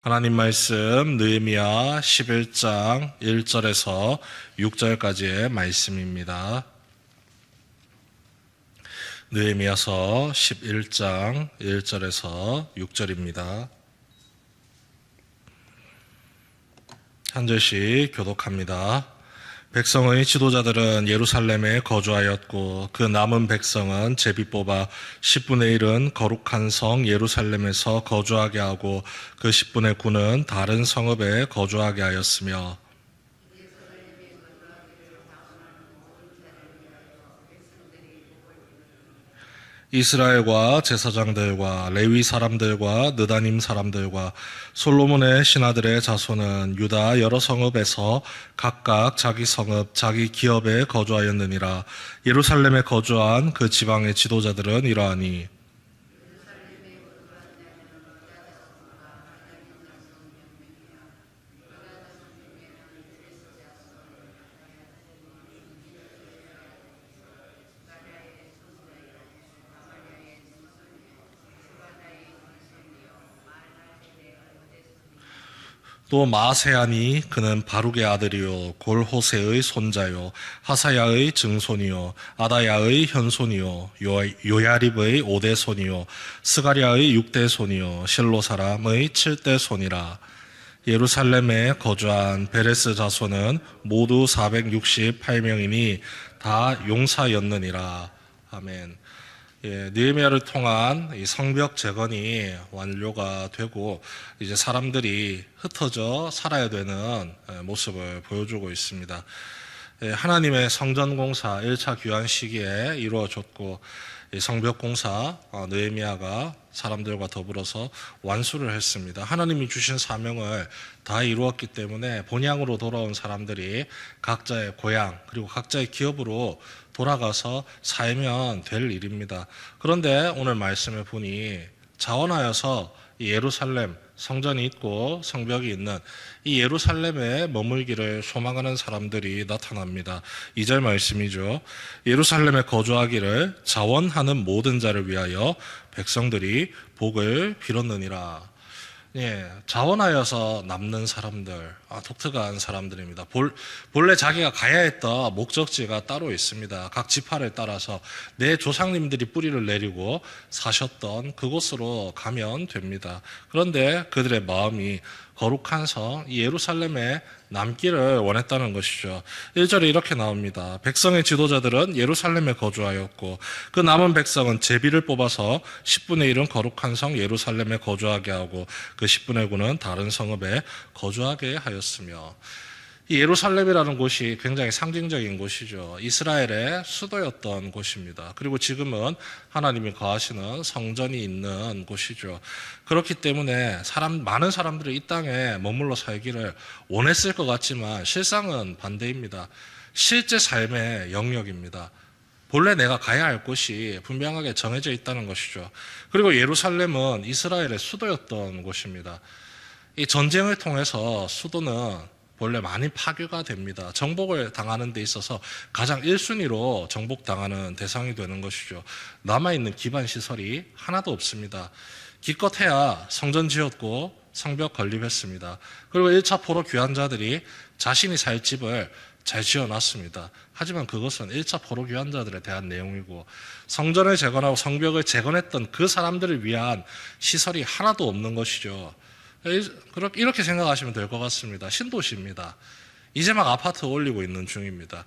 하나님 말씀 느헤미야 11장 1절에서 6절까지의 말씀입니다. 느헤미야서 11장 1절에서 6절입니다. 한 절씩 교독합니다. 백성의 지도자들은 예루살렘에 거주하였고 그 남은 백성은 제비 뽑아 10분의 1은 거룩한 성 예루살렘에서 거주하게 하고 그 10분의 9는 다른 성읍에 거주하게 하였으며 이스라엘과 제사장들과 레위 사람들과 느다님 사람들과 솔로몬의 신하들의 자손은 유다 여러 성읍에서 각각 자기 성읍, 자기 기업에 거주하였느니라. 예루살렘에 거주한 그 지방의 지도자들은 이러하니 또 마세아니 그는 바룩의 아들이요 골호세의 손자요 하사야의 증손이요 아다야의 현손이요 요야립의 5대 손이요 스가랴의 6대 손이요 실로 사람의 7대 손이라. 예루살렘에 거주한 베레스 자손은 모두 468명이니 다 용사였느니라. 아멘. 느헤미야를 통한 이 성벽 재건이 완료가 되고 이제 사람들이 흩어져 살아야 되는 모습을 보여주고 있습니다. 하나님의 성전 공사 1차 귀환 시기에 이루어졌고 성벽 공사 느헤미야가 사람들과 더불어서 완수를 했습니다. 하나님이 주신 사명을 다 이루었기 때문에 본향으로 돌아온 사람들이 각자의 고향 그리고 각자의 기업으로 돌아가서 살면 될 일입니다. 그런데 오늘 말씀을 보니 자원하여서 이 예루살렘 성전이 있고 성벽이 있는 이 예루살렘에 머물기를 소망하는 사람들이 나타납니다. 2절 말씀이죠. 예루살렘에 거주하기를 자원하는 모든 자를 위하여 백성들이 복을 빌었느니라. 자원하여서 남는 사람들, 독특한 사람들입니다. 본래 자기가 가야 했던 목적지가 따로 있습니다. 각 지파를 따라서 내 조상님들이 뿌리를 내리고 사셨던 그곳으로 가면 됩니다. 그런데 그들의 마음이 거룩한 성 예루살렘에 남기를 원했다는 것이죠. 1절에 이렇게 나옵니다. 백성의 지도자들은 예루살렘에 거주하였고 그 남은 백성은 제비를 뽑아서 10분의 1은 거룩한 성 예루살렘에 거주하게 하고 그 10분의 9는 다른 성읍에 거주하게 하였으며. 이 예루살렘이라는 곳이 굉장히 상징적인 곳이죠. 이스라엘의 수도였던 곳입니다. 그리고 지금은 하나님이 거하시는 성전이 있는 곳이죠. 그렇기 때문에 많은 분들이 이 땅에 머물러 살기를 원했을 것 같지만 실상은 반대입니다. 실제 삶의 영역입니다. 본래 내가 가야 할 곳이 분명하게 정해져 있다는 것이죠. 그리고 예루살렘은 이스라엘의 수도였던 곳입니다. 이 전쟁을 통해서 수도는 본래 많이 파괴가 됩니다. 정복을 당하는 데 있어서 가장 1순위로 정복당하는 대상이 되는 것이죠. 남아있는 기반 시설이 하나도 없습니다. 기껏해야 성전 지었고 성벽 건립했습니다. 그리고 1차 포로 귀환자들이 자신이 살 집을 잘 지어놨습니다. 하지만 그것은 1차 포로 귀환자들에 대한 내용이고 성전을 재건하고 성벽을 재건했던 그 사람들을 위한 시설이 하나도 없는 것이죠. 이렇게 생각하시면 될 것 같습니다. 신도시입니다. 이제 막 아파트 올리고 있는 중입니다.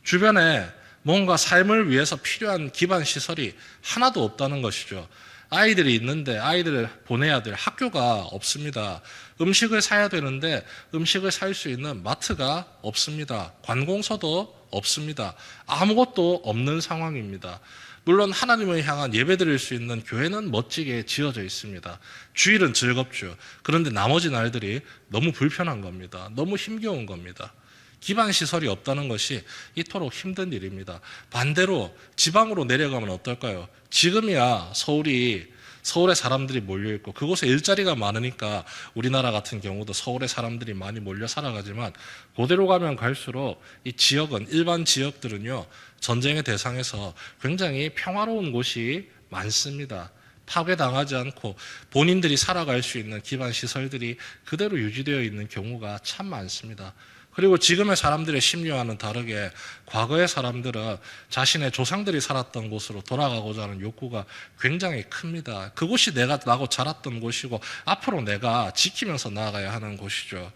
주변에 뭔가 삶을 위해서 필요한 기반 시설이 하나도 없다는 것이죠. 아이들이 있는데 아이들을 보내야 될 학교가 없습니다. 음식을 사야 되는데 음식을 살 수 있는 마트가 없습니다. 관공서도 없습니다. 아무것도 없는 상황입니다. 물론 하나님을 향한 예배 드릴 수 있는 교회는 멋지게 지어져 있습니다. 주일은 즐겁죠. 그런데 나머지 날들이 너무 불편한 겁니다. 너무 힘겨운 겁니다. 기반 시설이 없다는 것이 이토록 힘든 일입니다. 반대로 지방으로 내려가면 어떨까요? 지금이야 서울에 사람들이 몰려있고 그곳에 일자리가 많으니까 우리나라 같은 경우도 서울에 사람들이 많이 몰려 살아가지만 그대로 가면 갈수록 이 지역은 일반 지역들은요 전쟁의 대상에서 굉장히 평화로운 곳이 많습니다. 파괴당하지 않고 본인들이 살아갈 수 있는 기반 시설들이 그대로 유지되어 있는 경우가 참 많습니다. 그리고 지금의 사람들의 심리와는 다르게 과거의 사람들은 자신의 조상들이 살았던 곳으로 돌아가고자 하는 욕구가 굉장히 큽니다. 그곳이 내가 나고 자랐던 곳이고 앞으로 내가 지키면서 나아가야 하는 곳이죠.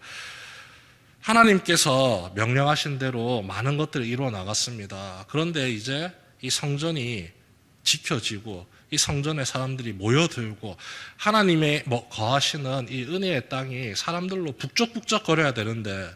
하나님께서 명령하신 대로 많은 것들을 이루어 나갔습니다. 그런데 이제 이 성전이 지켜지고 이 성전에 사람들이 모여들고 하나님의 거하시는 이 은혜의 땅이 사람들로 북적북적거려야 되는데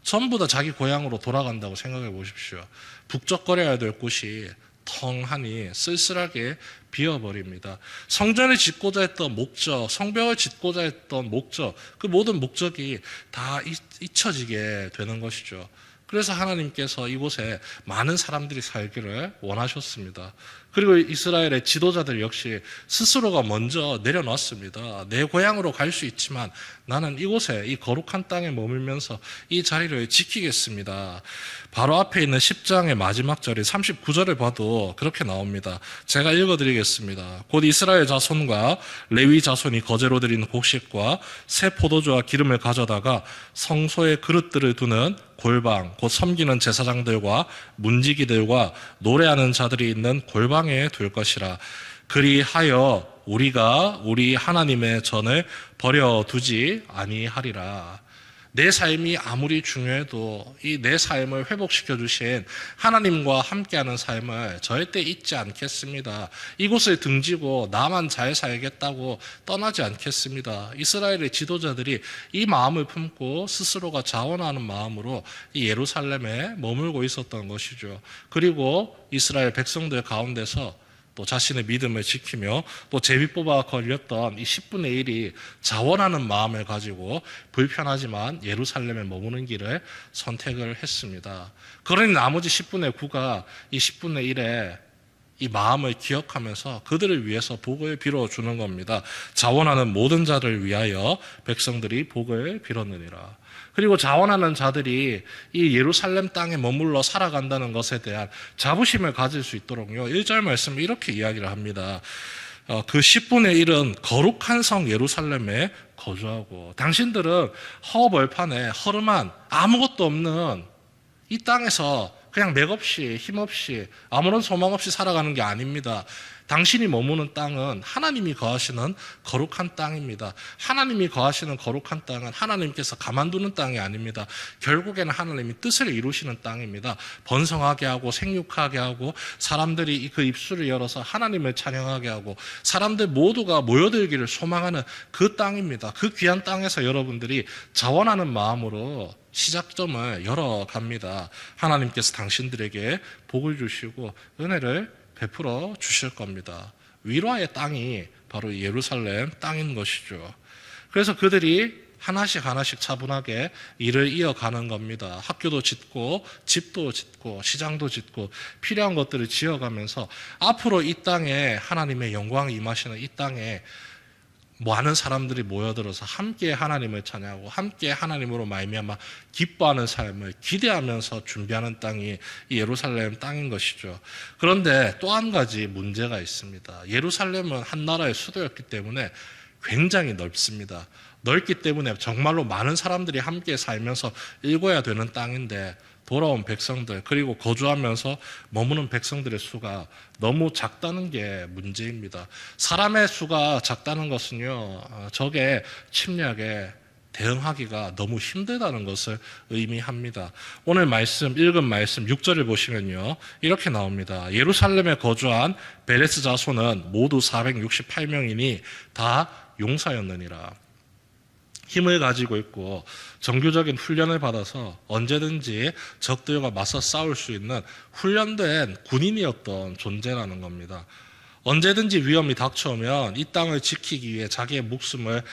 전부 다 자기 고향으로 돌아간다고 생각해 보십시오. 북적거려야 될 곳이 텅하니 쓸쓸하게 비어버립니다. 성전을 짓고자 했던 목적, 성벽을 짓고자 했던 목적, 그 모든 목적이 다 잊혀지게 되는 것이죠. 그래서 하나님께서 이곳에 많은 사람들이 살기를 원하셨습니다. 그리고 이스라엘의 지도자들 역시 스스로가 먼저 내려놨습니다. 내 고향으로 갈 수 있지만 나는 이곳에 이 거룩한 땅에 머물면서 이 자리를 지키겠습니다. 바로 앞에 있는 10장의 마지막 절이 39절을 봐도 그렇게 나옵니다. 제가 읽어드리겠습니다. 곧 이스라엘 자손과 레위 자손이 거제로 드린 곡식과 새 포도주와 기름을 가져다가 성소에 그릇들을 두는 골방, 곧 섬기는 제사장들과 문지기들과 노래하는 자들이 있는 골방에 둘 것이라. 그리하여 우리가 우리 하나님의 전을 버려두지 아니하리라. 내 삶이 아무리 중요해도 이 내 삶을 회복시켜 주신 하나님과 함께하는 삶을 절대 잊지 않겠습니다. 이곳을 등지고 나만 잘 살겠다고 떠나지 않겠습니다. 이스라엘의 지도자들이 이 마음을 품고 스스로가 자원하는 마음으로 이 예루살렘에 머물고 있었던 것이죠. 그리고 이스라엘 백성들 가운데서 또 자신의 믿음을 지키며 또 제비 뽑아 걸렸던 이 10분의 1이 자원하는 마음을 가지고 불편하지만 예루살렘에 머무는 길을 선택을 했습니다. 그러니 나머지 10분의 9가 이 10분의 1의 이 마음을 기억하면서 그들을 위해서 복을 빌어주는 겁니다. 자원하는 모든 자를 위하여 백성들이 복을 빌었느니라. 그리고 자원하는 자들이 이 예루살렘 땅에 머물러 살아간다는 것에 대한 자부심을 가질 수 있도록요. 1절 말씀 이렇게 이야기를 합니다. 그 10분의 1은 거룩한 성 예루살렘에 거주하고 당신들은 허벌판에 허름한 아무것도 없는 이 땅에서 그냥 맥없이 힘없이 아무런 소망 없이 살아가는 게 아닙니다. 당신이 머무는 땅은 하나님이 거하시는 거룩한 땅입니다. 하나님이 거하시는 거룩한 땅은 하나님께서 가만두는 땅이 아닙니다. 결국에는 하나님이 뜻을 이루시는 땅입니다. 번성하게 하고 생육하게 하고 사람들이 그 입술을 열어서 하나님을 찬양하게 하고 사람들 모두가 모여들기를 소망하는 그 땅입니다. 그 귀한 땅에서 여러분들이 자원하는 마음으로 시작점을 열어갑니다. 하나님께서 당신들에게 복을 주시고 은혜를 베풀어 주실 겁니다. 위로의 땅이 바로 예루살렘 땅인 것이죠. 그래서 그들이 하나씩 하나씩 차분하게 일을 이어가는 겁니다. 학교도 짓고 집도 짓고 시장도 짓고 필요한 것들을 지어가면서 앞으로 이 땅에 하나님의 영광이 임하시는 이 땅에 많은 사람들이 모여들어서 함께 하나님을 찬양하고 함께 하나님으로 말미암아 기뻐하는 삶을 기대하면서 준비하는 땅이 이 예루살렘 땅인 것이죠. 그런데 또 한 가지 문제가 있습니다. 예루살렘은 한 나라의 수도였기 때문에 굉장히 넓습니다. 넓기 때문에 정말로 많은 사람들이 함께 살면서 읽어야 되는 땅인데 돌아온 백성들 그리고 거주하면서 머무는 백성들의 수가 너무 작다는 게 문제입니다. 사람의 수가 작다는 것은요, 적의 침략에 대응하기가 너무 힘들다는 것을 의미합니다. 오늘 말씀, 읽은 말씀 6절을 보시면요, 이렇게 나옵니다. 예루살렘에 거주한 베레스 자손은 모두 468명이니 다 용사였느니라. 힘을 가지고 있고 정규적인 훈련을 받아서 언제든지 적들과 맞서 싸울 수 있는 훈련된 군인이었던 존재라는 겁니다. 언제든지 위험이 닥쳐오면 이 땅을 지키기 위해 자기의 목숨을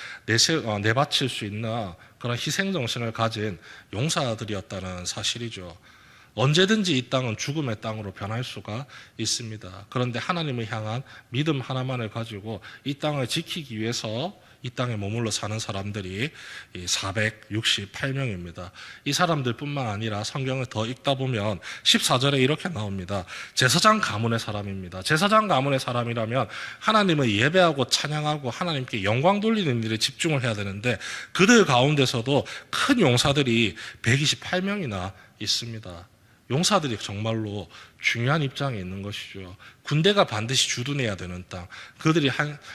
내바칠 수 있는 그런 희생정신을 가진 용사들이었다는 사실이죠. 언제든지 이 땅은 죽음의 땅으로 변할 수가 있습니다. 그런데 하나님을 향한 믿음 하나만을 가지고 이 땅을 지키기 위해서 이 땅에 머물러 사는 사람들이 468명입니다. 이 사람들뿐만 아니라 성경을 더 읽다 보면 14절에 이렇게 나옵니다. 제사장 가문의 사람입니다. 제사장 가문의 사람이라면 하나님을 예배하고 찬양하고 하나님께 영광 돌리는 일에 집중을 해야 되는데 그들 가운데서도 큰 용사들이 128명이나 있습니다. 용사들이 정말로 중요한 입장에 있는 것이죠. 군대가 반드시 주둔해야 되는 땅, 그들이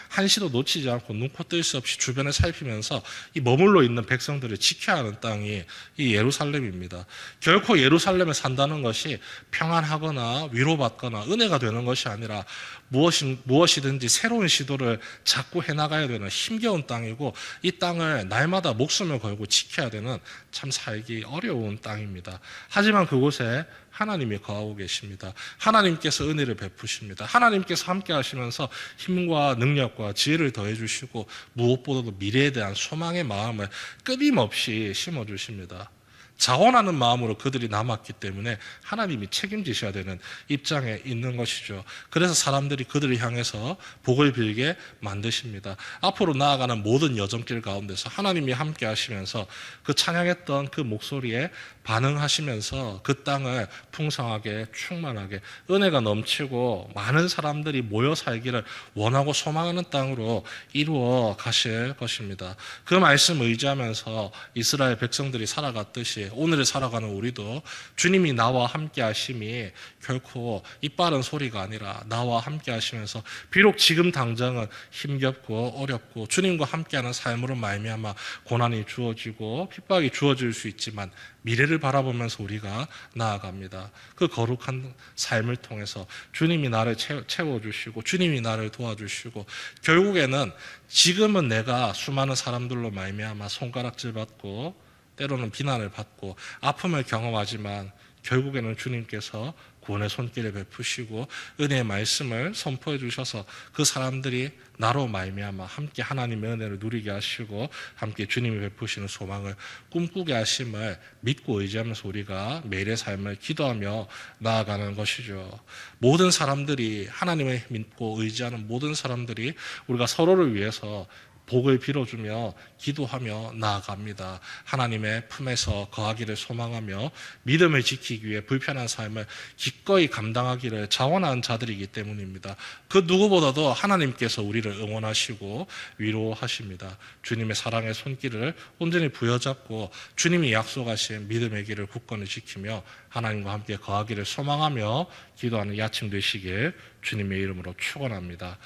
한시도 놓치지 않고 눈코 뜰 수 없이 주변을 살피면서 이 머물러 있는 백성들을 지켜야 하는 땅이 이 예루살렘입니다. 결코 예루살렘에 산다는 것이 평안하거나 위로받거나 은혜가 되는 것이 아니라 무엇이든지 새로운 시도를 자꾸 해나가야 되는 힘겨운 땅이고, 이 땅을 날마다 목숨을 걸고 지켜야 되는 참 살기 어려운 땅입니다. 하지만 그곳에 하나님이 거하고 계십니다. 하나님께서 은혜를 베푸십니다. 하나님께서 함께 하시면서 힘과 능력과 지혜를 더해 주시고 무엇보다도 미래에 대한 소망의 마음을 끊임없이 심어주십니다. 자원하는 마음으로 그들이 남았기 때문에 하나님이 책임지셔야 되는 입장에 있는 것이죠. 그래서 사람들이 그들을 향해서 복을 빌게 만드십니다. 앞으로 나아가는 모든 여정길 가운데서 하나님이 함께 하시면서 그 찬양했던 그 목소리에 반응하시면서 그 땅을 풍성하게 충만하게 은혜가 넘치고 많은 사람들이 모여 살기를 원하고 소망하는 땅으로 이루어 가실 것입니다. 그 말씀을 의지하면서 이스라엘 백성들이 살아갔듯이 오늘을 살아가는 우리도 주님이 나와 함께 하심이 결코 입 바른 소리가 아니라 나와 함께 하시면서 비록 지금 당장은 힘겹고 어렵고 주님과 함께하는 삶으로 말미암아 고난이 주어지고 핍박이 주어질 수 있지만 미래를 바라보면서 우리가 나아갑니다. 그 거룩한 삶을 통해서 주님이 나를 채워주시고 주님이 나를 도와주시고 결국에는 지금은 내가 수많은 사람들로 말미암아 손가락질 받고 때로는 비난을 받고 아픔을 경험하지만 결국에는 주님께서 구원의 손길을 베푸시고 은혜의 말씀을 선포해 주셔서 그 사람들이 나로 말미암아 함께 하나님의 은혜를 누리게 하시고 함께 주님이 베푸시는 소망을 꿈꾸게 하심을 믿고 의지하면서 우리가 매일의 삶을 기도하며 나아가는 것이죠. 모든 사람들이 하나님을 믿고 의지하는 모든 사람들이 우리가 서로를 위해서 복을 빌어주며 기도하며 나아갑니다. 하나님의 품에서 거하기를 소망하며 믿음을 지키기 위해 불편한 삶을 기꺼이 감당하기를 자원하는 자들이기 때문입니다. 그 누구보다도 하나님께서 우리를 응원하시고 위로하십니다. 주님의 사랑의 손길을 온전히 부여잡고 주님이 약속하신 믿음의 길을 굳건히 지키며 하나님과 함께 거하기를 소망하며 기도하는 이 아침 되시길 주님의 이름으로 축원합니다.